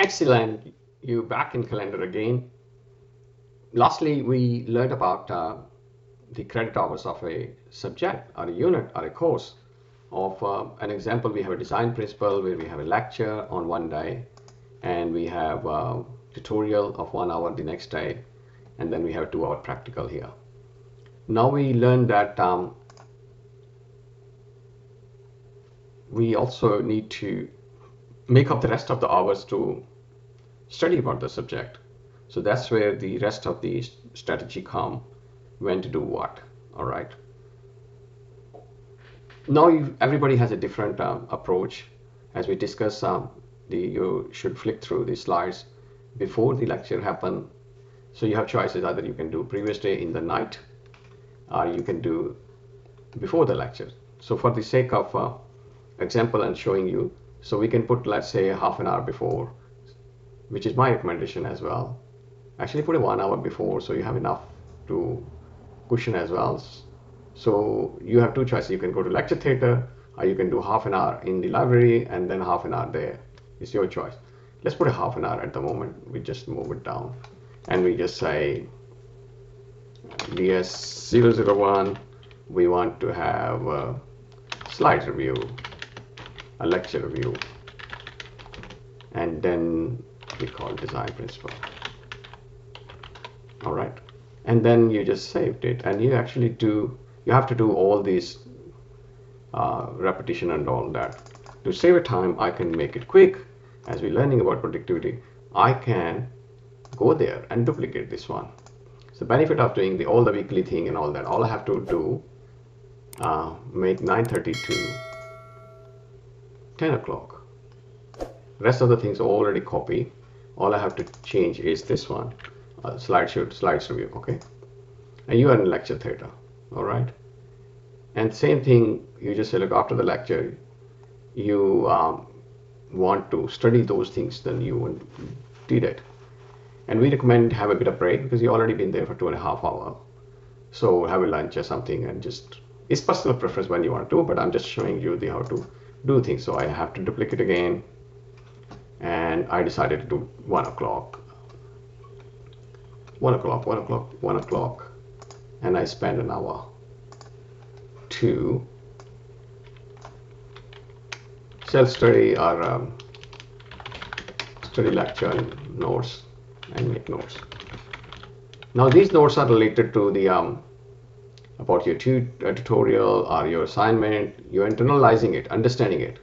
Excellent. You back in calendar again. Lastly, we learned about the credit hours of a subject or a unit or a course. Of an example, we have a design principle where we have a lecture on one day, and we have a tutorial of 1 hour the next day, and then we have 2 hour practical here. Now we learned that we also need to make up the rest of the hours to study about the subject. So that's where the rest of the strategy come, when to do what. All right. Now everybody has a different approach. As we discuss, you should flick through the slides before the lecture happen. So you have choices. Either you can do previous day in the night, or you can do before the lecture. So for the sake of example and showing you, so we can put, let's say, half an hour before, which is my recommendation as well. Actually put a 1 hour before, so you have enough to cushion as well. So you have two choices. You can go to lecture theater, or you can do half an hour in the library and then half an hour there. It's your choice. Let's put a half an hour at the moment. We just move it down and we just say DS001, we want to have a slides review, a lecture review, and then we call design principle. All right, and then you just saved it, and you actually you have to do all these repetition and all that. To save a time, I can make it quick. As we're learning about productivity, I can go there and duplicate this one. So the benefit of doing all the weekly thing and all that, all I have to do, make 9:30 to 10 o'clock. Rest of the things are already copied. All I have to change is this one, slides review, okay? And you are in lecture theater, all right? And same thing, you just say, look, after the lecture, you want to study those things, then you did it. And we recommend have a bit of break because you've already been there for 2.5 hours. So have a lunch or something, and just, it's personal preference when you want to do, but I'm just showing you how to do things. So I have to duplicate again, and I decided to do 1 o'clock, 1 o'clock, 1 o'clock, 1 o'clock, and I spend an hour to self-study or study lecture and notes and make notes. Now these notes are related to the about your tutorial or your assignment. You're internalizing it, understanding it.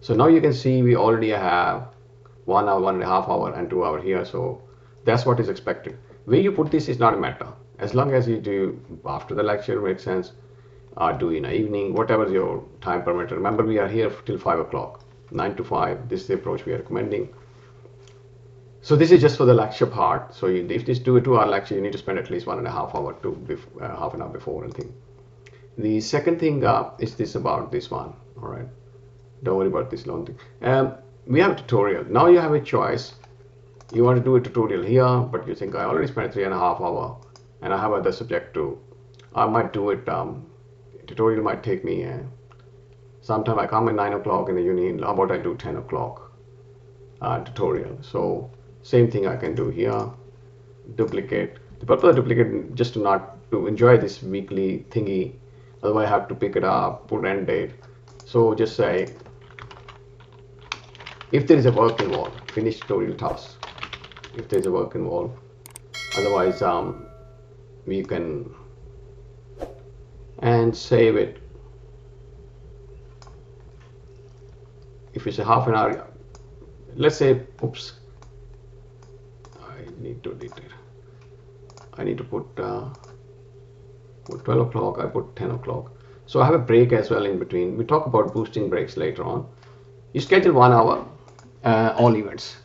So now you can see we already have 1 hour, 1.5 hours, and 2 hours here. So that's what is expected. Where you put this is not a matter. As long as you do after the lecture, makes sense, do in the evening, whatever your time permit. Remember, we are here till 5 o'clock, 9 to 5. This is the approach we are recommending. So this is just for the lecture part. So if this do a 2 hour lecture, you need to spend at least 1.5 hours to half an hour before and thing. The second thing is this about this one. All right, don't worry about this long thing. We have a tutorial. Now you have a choice. You want to do a tutorial here, but you think I already spent 3.5 hours and I have other subject too. I might do it. Tutorial might take me. Sometime I come at 9 o'clock in the uni. How about I do 10 o'clock tutorial? So same thing I can do here. Duplicate. The purpose of duplicate just to enjoy this weekly thingy. Otherwise I have to pick it up, put end date. So just say, if there is a work involved, finish tutorial task. If there is a work involved, otherwise we can and save it. If it's a half an hour, let's say, oops, I need to edit it. I need to put 12 o'clock, I put 10 o'clock. So I have a break as well in between. We talk about boosting breaks later on. You schedule 1 hour, all events.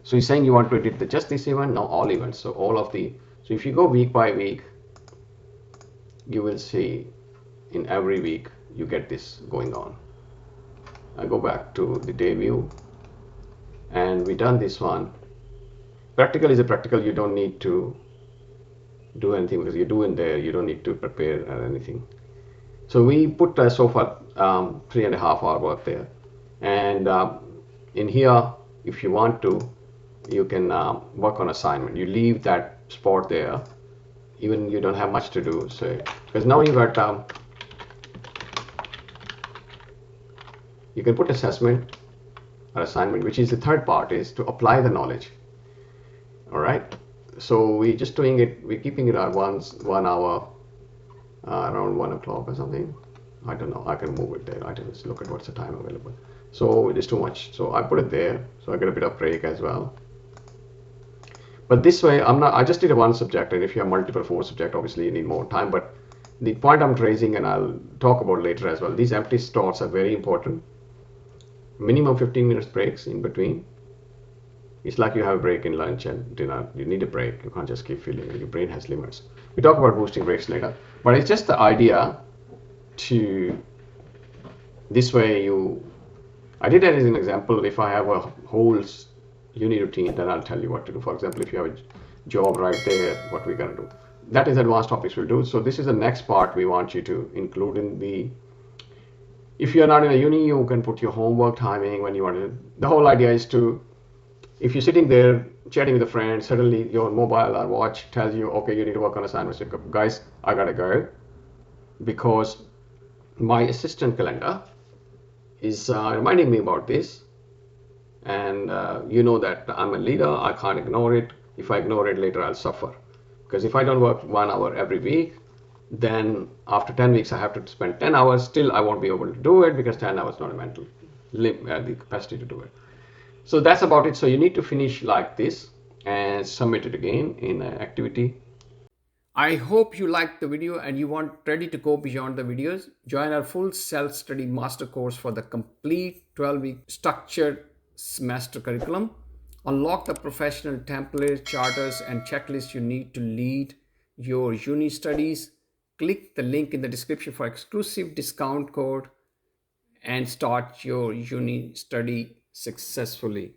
So you're saying you want to edit just this event? No, all events. So all of the, so if you go week by week, you will see in every week you get this going on. I go back to the day view, and we done this one. Practical is a practical. You don't need to do anything because you do in there. You don't need to prepare or anything. So we put so far 3.5 hour work there, and in here if you want to, you can work on assignment. You leave that spot there, even you don't have much to do. So because now you got you can put assessment or assignment, which is the third part, is to apply the knowledge. All right. So we're just doing it. We're keeping it at 1 hour, around 1 o'clock or something. I don't know. I can move it there. I can just look at what's the time available. So it is too much. So I put it there. So I get a bit of break as well. But this way, I just did a one subject, and if you have multiple 4 subject, obviously you need more time. But the point I'm raising, and I'll talk about later as well, these empty slots are very important. Minimum 15 minutes breaks in between. It's like you have a break in lunch and dinner. You need a break. You can't just keep filling. Your brain has limits. We talk about boosting breaks later. But it's just the idea to, this way I did that as an example. If I have a whole uni routine, then I'll tell you what to do. For example, if you have a job right there, what we're going to do. That is advanced topics we'll do. So this is the next part we want you to include in the, if you're not in a uni, you can put your homework timing when you want to. The whole idea is to, if you're sitting there chatting with a friend, suddenly your mobile or watch tells you, okay, you need to work on assignments. Guys, I gotta go because my assistant calendar is reminding me about this. And you know that I'm a leader. I can't ignore it. If I ignore it later, I'll suffer. Because if I don't work 1 hour every week, then after 10 weeks, I have to spend 10 hours. Still, I won't be able to do it because 10 hours not a mental the capacity to do it. So that's about it. So you need to finish like this and submit it again in an activity. I hope you liked the video and you want ready to go beyond the videos. Join our full self-study master course for the complete 12-week structured semester curriculum. Unlock the professional templates, charters, and checklists you need to lead your uni studies. Click the link in the description for exclusive discount code and start your uni study successfully.